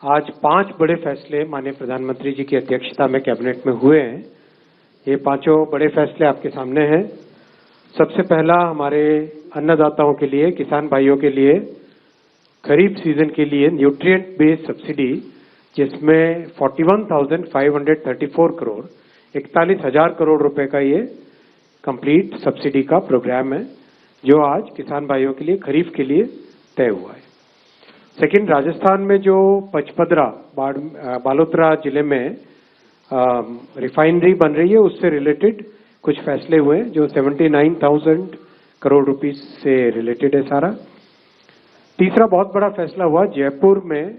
आज 5 बड़े फैसले माननीय प्रधानमंत्री जी की अध्यक्षता में कैबिनेट में हुए हैं। ये पांचों बड़े फैसले आपके सामने हैं। सबसे पहला हमारे अन्नदाताओं के लिए, किसान भाइयों के लिए खरीफ सीजन के लिए न्यूट्रिएंट बेस्ड सब्सिडी, जिसमें 41,534 करोड़ 41,000 करोड़ रुपए का ये कंप्लीट सब्सिडी का प्रोग्राम है, जो आज किसान भाइयों के लिए खरीफ के लिए तय हुआ है। सेकंड, राजस्थान में जो पचपदरा बालोतरा जिले में रिफाइनरी बन रही है, उससे रिलेटेड कुछ फैसले हुए जो 79,000 करोड़ रुपीस से रिलेटेड है सारा। तीसरा बहुत बड़ा फैसला हुआ जयपुर में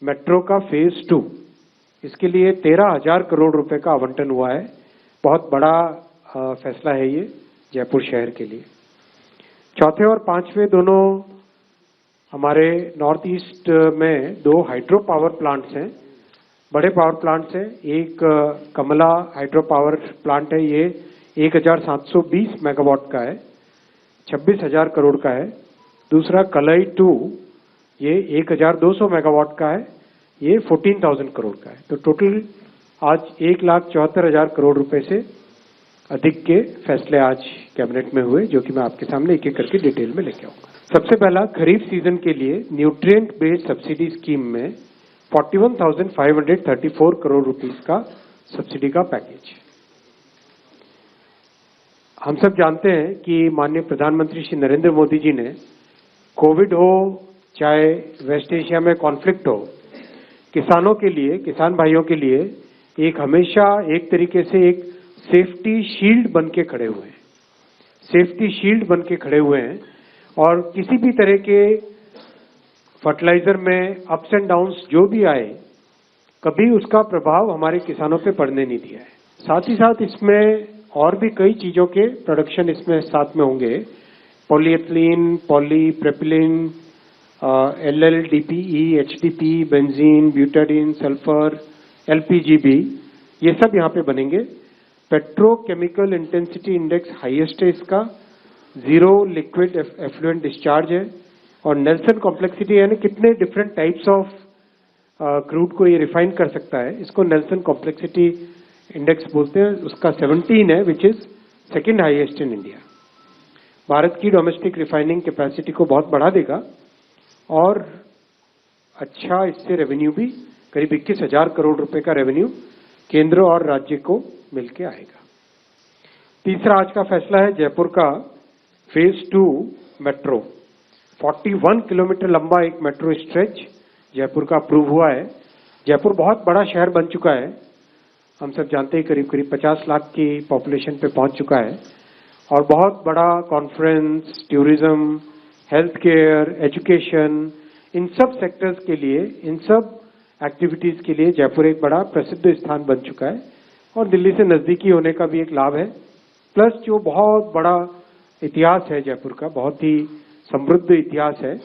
मेट्रो का फेज 2, इसके लिए 13,000 करोड़ रुपए का आवंटन हुआ है। बहुत बड़ा फैसला है ये जयपुर शहर के लिए। चौथे और पांचवें दोनों हमारे नॉर्थ ईस्ट में 2 हाइड्रो पावर प्लांट्स हैं, बड़े पावर प्लांट्स हैं। एक कमला हाइड्रो पावर प्लांट है, ये 1,720 मेगावाट का है, 26,000 करोड़ का है। दूसरा कलई 2, ये 1,200 मेगावाट का है, ये 14,000 करोड़ का है। तो टोटल आज 1,74,000 करोड़ रुपए से अधिक के फैसले आज कैबिनेट में हुए, जो कि मैं आपके सामने एक एक करके डिटेल में लेके आऊंगा। सबसे पहला, खरीफ सीजन के लिए न्यूट्रिएंट बेस्ड सब्सिडी स्कीम में 41,534 करोड़ रुपीस का सब्सिडी का पैकेज। हम सब जानते हैं कि माननीय प्रधानमंत्री श्री नरेंद्र मोदी जी ने कोविड हो चाहे वेस्ट एशिया में कॉन्फ्लिक्ट हो, किसानों के लिए, किसान भाइयों के लिए एक हमेशा एक तरीके से एक सेफ्टी शील्ड बन के खड़े हुए हैं, सेफ्टी शील्ड बन के खड़े हुए हैं। और किसी भी तरह के फर्टिलाइजर में अप्स एंड डाउन्स जो भी आए, कभी उसका प्रभाव हमारे किसानों पे पड़ने नहीं दिया है। साथ ही साथ इसमें और भी कई चीजों के प्रोडक्शन इसमें साथ में होंगे, polyethylene, polypropylene, LLDPE, HDPE, benzene, butadiene, sulphur, LPG भी, ये सब यहाँ पे बनेंगे। पेट्रोकेमिकल इंटेंसिटी इंडेक्स हाईएस्ट है इसका, 0 लिक्विड एफ्लुएंट डिस्चार्ज है। और नेल्सन कॉम्प्लेक्सिटी यानी कितने डिफरेंट टाइप्स ऑफ क्रूड को ये रिफाइन कर सकता है, इसको नेल्सन कॉम्प्लेक्सिटी इंडेक्स बोलते हैं। उसका 17 है, which is second highest in India. Bharat की डोमेस्टिक रिफाइनिंग कैपेसिटी को बहुत बढ़ा देगा और अच्छा इससे रेवेन्यू भी, करीब 21,000 करोड़ रुपए का रेवेन्यू केंद्र और राज्य को मिलकर आएगा। तीसरा आज का फैसला है जयपुर का फेज 2 मेट्रो, 41 किलोमीटर लंबा एक मेट्रो स्ट्रेच जयपुर का अप्रूव हुआ है। जयपुर बहुत बड़ा शहर बन चुका है, हम सब जानते हैं, करीब करीब 50 लाख की पॉपुलेशन पे पहुंच चुका है। और बहुत बड़ा conference, tourism, health care, education, इन सब सेक्टर्स के लिए, इन सब एक्टिविटीज के लिए जयपुर एक बड़ा प्रसिद्ध स्थान बन चुका है। और दिल्ली से नजदीकी होने का भी एक लाभ है। प्लस जो बहुत बड़ा इतिहास है जयपुर का, बहुत ही समृद्ध इतिहास है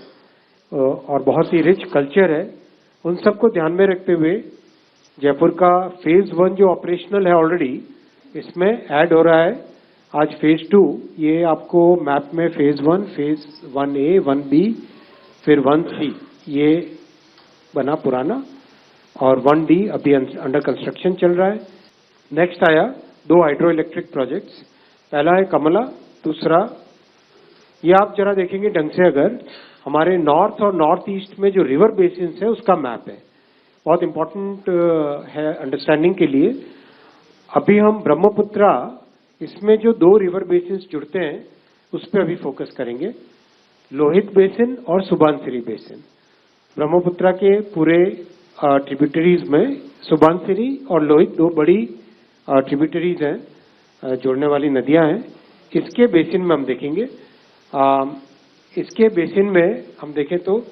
और बहुत ही रिच कल्चर है, उन सबको ध्यान में रखते हुए जयपुर का फेज 1 जो ऑपरेशनल है ऑलरेडी, इसमें ऐड हो रहा है आज फेज 2। ये आपको मैप में फेज 1, फेज 1A, 1B, फिर 1C ये बना पुराना, और 1D अभी अंडर कंस्ट्रक्शन चल रहा है। नेक्स्ट आया 2 हाइड्रो इलेक्ट्रिक प्रोजेक्ट्स, पहला है कमला, दूसरा ये आप जरा देखेंगे ढंग से, अगर हमारे नॉर्थ और नॉर्थ ईस्ट में जो रिवर बेसिन है उसका मैप है, बहुत इंपॉर्टेंट है अंडरस्टैंडिंग के लिए। अभी हम ब्रह्मपुत्रा, इसमें जो 2 रिवर बेसिन जुड़ते हैं उस पर अभी फोकस करेंगे, लोहित बेसिन और सुबनसिरी बेसिन। ब्रह्मपुत्रा के पूरे ट्रिब्यूटरीज में सुबनसिरी और लोहित 2 बड़ी ट्रिब्यूटरीज हैं, जोड़ने वाली नदियां हैं। इसके बेसिन में हम देखेंगे, इसके बेसिन में हम देखें तो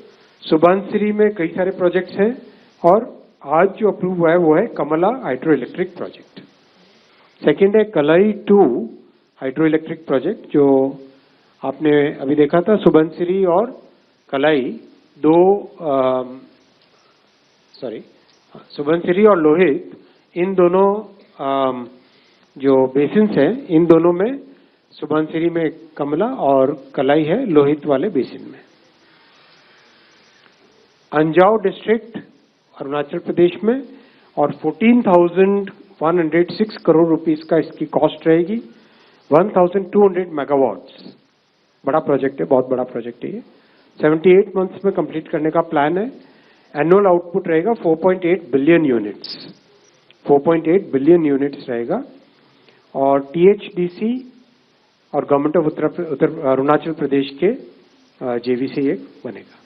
सुबनसिरी में कई सारे प्रोजेक्ट्स हैं, और आज जो अप्रूव हुआ है वो है कमला हाइड्रो इलेक्ट्रिक प्रोजेक्ट। सेकेंड है कलई 2 हाइड्रो इलेक्ट्रिक प्रोजेक्ट, जो आपने अभी देखा था। सुबनसिरी और कलई सुबनसिरी और लोहित, इन दोनों जो बेसिन्स हैं, इन दोनों में सुबनसिरी में कमला और कलाई है लोहित वाले बेसिन में। अंजाव डिस्ट्रिक्ट अरुणाचल प्रदेश में, और 14,106 करोड़ रुपीस का इसकी कॉस्ट रहेगी। 1,200 मेगावाट्स, बड़ा प्रोजेक्ट है, बहुत बड़ा प्रोजेक्ट है ये। 78 मंथ्स में कंप्लीट करने का प्लान है। एनुअल आउटपुट रहेगा 4.8 बिलियन यूनिट्स, 4.8 बिलियन यूनिट्स रहेगा। और THDC और गवर्नमेंट ऑफ अरुणाचल प्रदेश के जेवी से ये बनेगा।